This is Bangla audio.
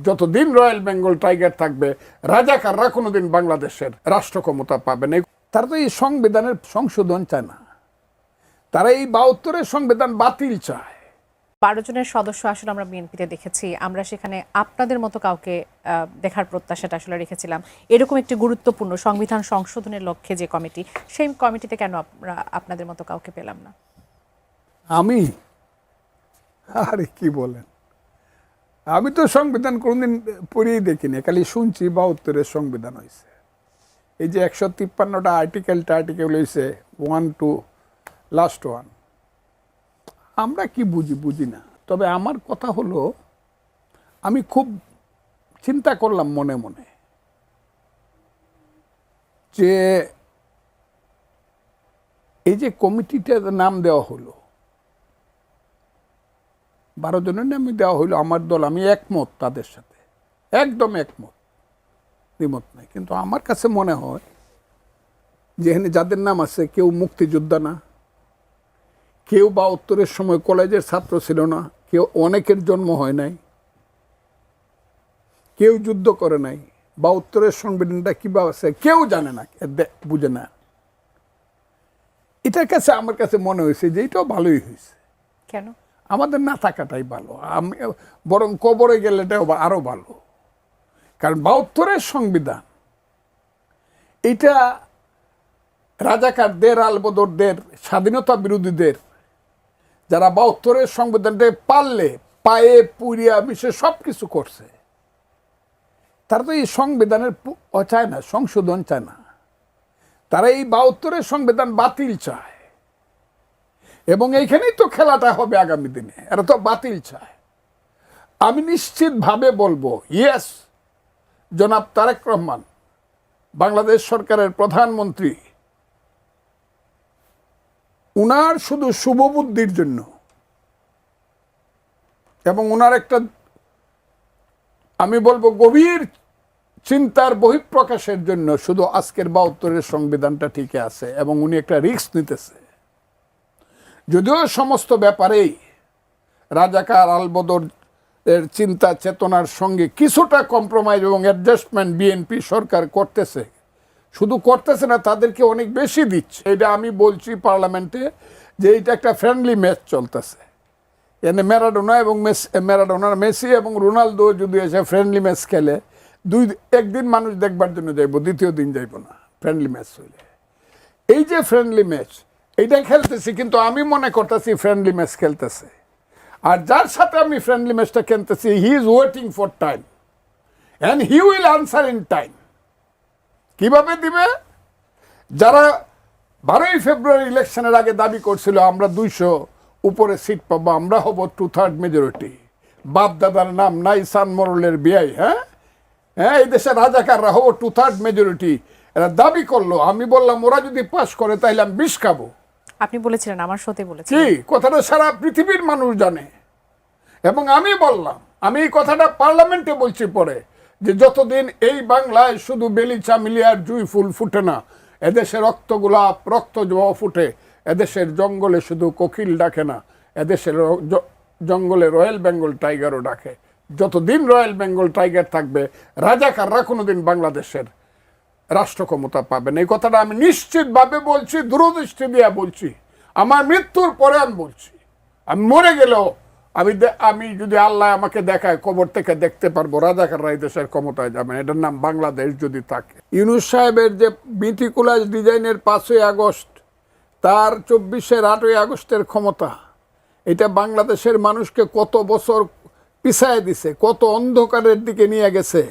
যতদিন রয়্যাল বেঙ্গল টাইগার থাকবে রাজাকাররা কোনোদিন বাংলাদেশের রাষ্ট্র ক্ষমতা পাবে না। তারা তো এই সংবিধানের সংশোধন চায় না, তারা এই ৭২-এর সংবিধান বাতিল চায়। ১২ জনের সদস্য আসলে আমরা বিএনপিতে দেখেছি, আমরা সেখানে আপনাদের মতো কাউকে দেখার প্রত্যাশাটা আসলে রেখেছিলাম। এরকম একটি গুরুত্বপূর্ণ সংবিধান সংশোধনের লক্ষ্যে যে কমিটি, সেই কমিটিতে কেন আমরা আপনাদের মতো কাউকে পেলাম না? আমি আরে কি বলেন, আমি তো সংবিধান কোনোদিন পড়েই দেখিনি, খালি শুনছি ৭২-এর সংবিধান হয়েছে। এই যে ১৫৩টা আর্টিকেল হয়েছে 1 to লাস্ট 1, আমরা কি বুঝি না। তবে আমার কথা হলো, আমি খুব চিন্তা করলাম মনে মনে যে এই যে কমিটিটার নাম দেওয়া হলো, ১২ জনের নামে দেওয়া হইলো, আমার দল, আমি একমত তাদের সাথে, একদম একমত, দ্বিমত নাই। কিন্তু আমার কাছে মনে হয় যে এখানে যাদের নাম আছে, কেউ মুক্তিযোদ্ধা না, কেউ ৭২-এর সময় কলেজের ছাত্র ছিল না, কেউ অনেকের জন্ম হয় নাই, কেউ যুদ্ধ করে নাই, ৭২-এর সংবিধানটা কীভাবে আছে কেউ জানে না, বুঝে না। এটার কাছে আমার কাছে মনে হয়েছে যে এটাও ভালোই হয়েছে। কেন? আমাদের না থাকাটাই ভালো, আমি বরং কবরে গেলে এটাও আরও ভালো। কারণ ৭২-এর সংবিধান এটা রাজাকারদের, আলবদরদের, স্বাধীনতা বিরোধীদের, যারা ৭২-এর সংবিধানটা পারলে পায়ে পুড়িয়া মিশে সব কিছু করছে, তারা তো এই সংবিধানের চায় না, সংশোধন চায় না। তারা এই ৭২-এর সংবিধান বাতিল চায়, এবং এইখানেই তো খেলাটা হবে আগামী দিনে। এরা তো বাতিল চায়। আমি নিশ্চিতভাবে বলবো, ইয়েস, জনাব তারেক রহমান বাংলাদেশ সরকারের প্রধানমন্ত্রী, উনার শুধু শুভবুদ্ধির জন্য এবং উনার একটা, আমি বলবো, গভীর চিন্তার বহিঃপ্রকাশের জন্য শুধু আজকের ৭২-এর সংবিধানটা ঠিক আছে, এবং উনি একটা রিস্ক নিতেছে। যদিও সমস্ত ব্যাপারেই রাজাকার আলবদর এর চিন্তা চেতনার সঙ্গে কিছুটা কম্প্রোমাইজ এবং অ্যাডজাস্টমেন্ট বিএনপি সরকার করতেছে, শুধু করতেছে না, তাদেরকে অনেক বেশি দিচ্ছে। এটা আমি বলছি পার্লামেন্টে যে এটা একটা ফ্রেন্ডলি ম্যাচ চলতেছে। এনে ম্যারাডোনার মেসি এবং রোনালদো যদি এসে ফ্রেন্ডলি ম্যাচ খেলে, একদিন মানুষ দেখবার জন্য যাইব, দ্বিতীয় দিন যাইব না ফ্রেন্ডলি ম্যাচ হইলে। এই যে ফ্রেন্ডলি ম্যাচ, এইটা খেলতেছি, কিন্তু আমি মনে করতেছি ফ্রেন্ডলি ম্যাচ খেলতেছে। আর যার সাথে আমি ফ্রেন্ডলি ম্যাচটা খেলতেছি, he is waiting for time and he will answer in time. কিভাবে দিবে? যারা 12ই ফেব্রুয়ারি ইলেকশনের আগে দাবি করছিল আমরা 200 উপরে সিট পাবো, আমরা হব 2/3 মেজরিটি, বাপ দাদার নাম নাই সান মোরলের বিয়াই, হ্যাঁ, এই দেশে রাজাকাররা হবো 2/3 মেজরিটি, এরা দাবি করলো। আমি বললাম ওরা যদি পাস করে তাহলে আমি 20 খাবো। আপনি বলেছিলেন, আমার সাথে বলেছিলেন। কি কথাটা সারা পৃথিবীর মানুষ জানে। এবং আমি বললাম, আমি এই কথাটা পার্লামেন্টে বলছি পরে, যে যতদিন এই বাংলায় শুধু বেলিচা মিলিয়ার জুই ফুল ফুটে না, এদেশে রক্ত গোলাপ, রক্ত জবা ফুটে, এদেশের জঙ্গলে শুধু কোকিল ডাকে না, এদেশের জঙ্গলে রয়্যাল বেঙ্গল টাইগারও ডাকে। যতদিন রয়্যাল বেঙ্গল টাইগার থাকবে রাজাকাররা কোনোদিন বাংলাদেশের রাষ্ট্র ক্ষমতা পাবে না। এই কথাটা আমি নিশ্চিতভাবে বলছি, দূরদৃষ্টি দিয়ে বলছি, আমার মৃত্যুর পরে আমি বলছি। আমি মরে গেলেও আমি যদি আল্লাহ আমাকে দেখায়, কবর থেকে দেখতে পারবো রাজাকাররা এই দেশের ক্ষমতায় যাবে না। এটার নাম বাংলাদেশ যদি থাকে। ইউনূস সাহেবের যে মিটিকুলাস ডিজাইনের 5ই আগস্ট, তার 24-এর 8ই আগস্টের ক্ষমতা, এটা বাংলাদেশের মানুষকে কত বছর পিছায় দিছে, কত অন্ধকারের দিকে নিয়ে গেছে।